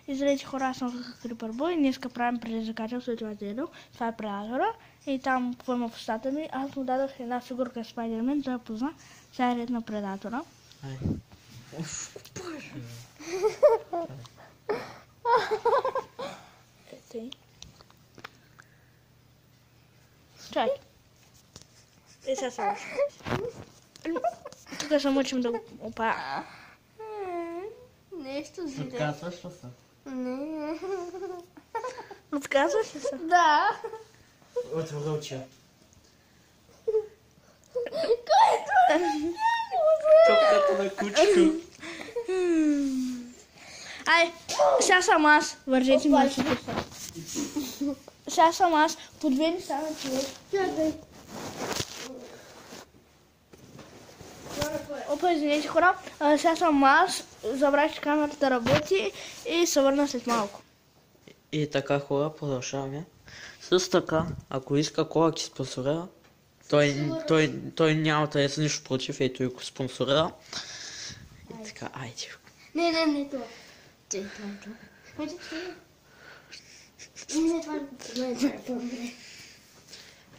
И здравейте хора, аз съм Крипърбой и днеска правим предизвикателство от Вазело. Това е предатора и там какво има в устата ми. Аз му дадох една фигурка Спайдермен, да я позна. Сега е ред на предатора. Ето. Чай. И сега се тук се мъчим да го опая. Нещо зеле. Отказваш ли се? Не. Отказваш ли се? Да. Отвори очи. Топката на кучето. Ай, сега съм аз. Вържете ми очите. Сега съм аз. По две неща на човек. Опа, извинете хора. Сега съм аз. Забравих, че камерата работи и се върна след малко. И така хора, продължаваме. С така, ако иска кола ти спонсорира, той няма да е нищо против, ето и го спонсорира. И така, айде. Не, това. Хайде, не, това е по-добре.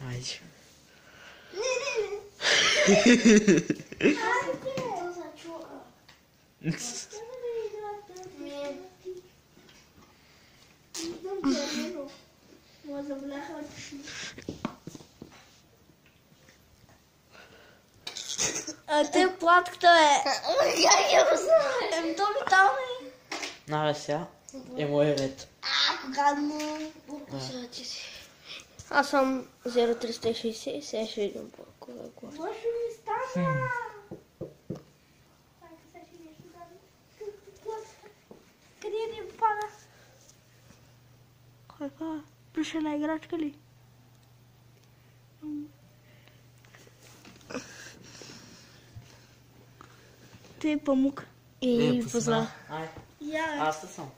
Айде. Те платката е. Как я познавай? То ми там е. Нара сега е мой ред. Гадно. Аз съм 0360, сега ще видим кога е глас. Лошо ми стана. Къде ни пада? Каква? Плюшена играчка ли? Ти е памук. И позна. Ай, Я. аз съм.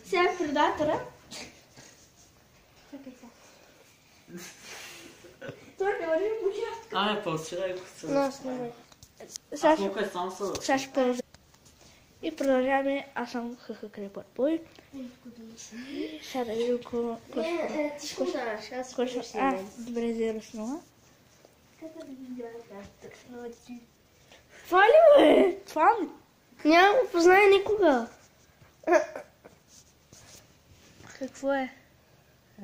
Сега е предатора. Чакай сега. Той не върви по участка. Ай, паусирай го се. Нас не ме. Колко е само са? Сега ще продължа. И продължаваме. Аз съм Крипърбой. Сега да видим какво Ти ще останаш, аз ще... ще си Добре, зеро снова. Това ли бе? Това ли? Няма го познае никога. Какво е?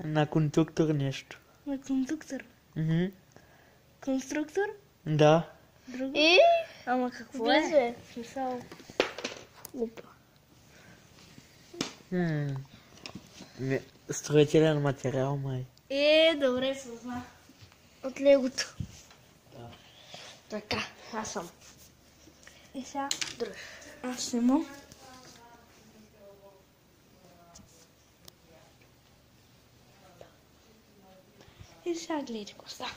На конструктор нещо. На конструктор. Мгм. Конструктор? Да. Друго? И? Ама какво Влезе. е? Смисъл. Опа. Строителен материал, май. Добре, позна. От легото. Да. Така, аз съм. И сега Дръж. аз снимам. И сега гледайте какво става.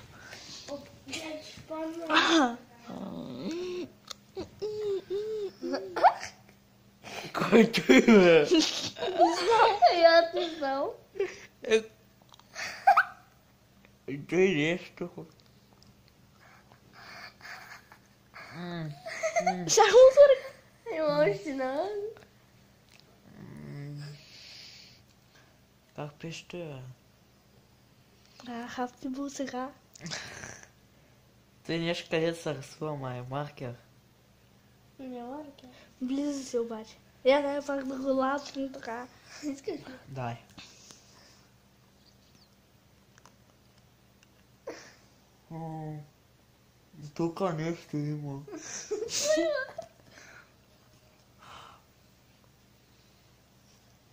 Който е? Я ти знам. Той нещо. Само сърка. Има още на. Как пишете, бе? Хапти бул сега. Той нещо къде се рисува, май, маркер. Няма ръка. Близо си обаче. Я дай пак да го лапни така. Искаш ли? Дай. Тук нещо има.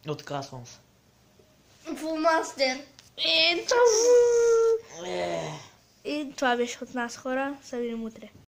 Отказвам се. Фулмастер. И това беше от нас хора. Се видим утре.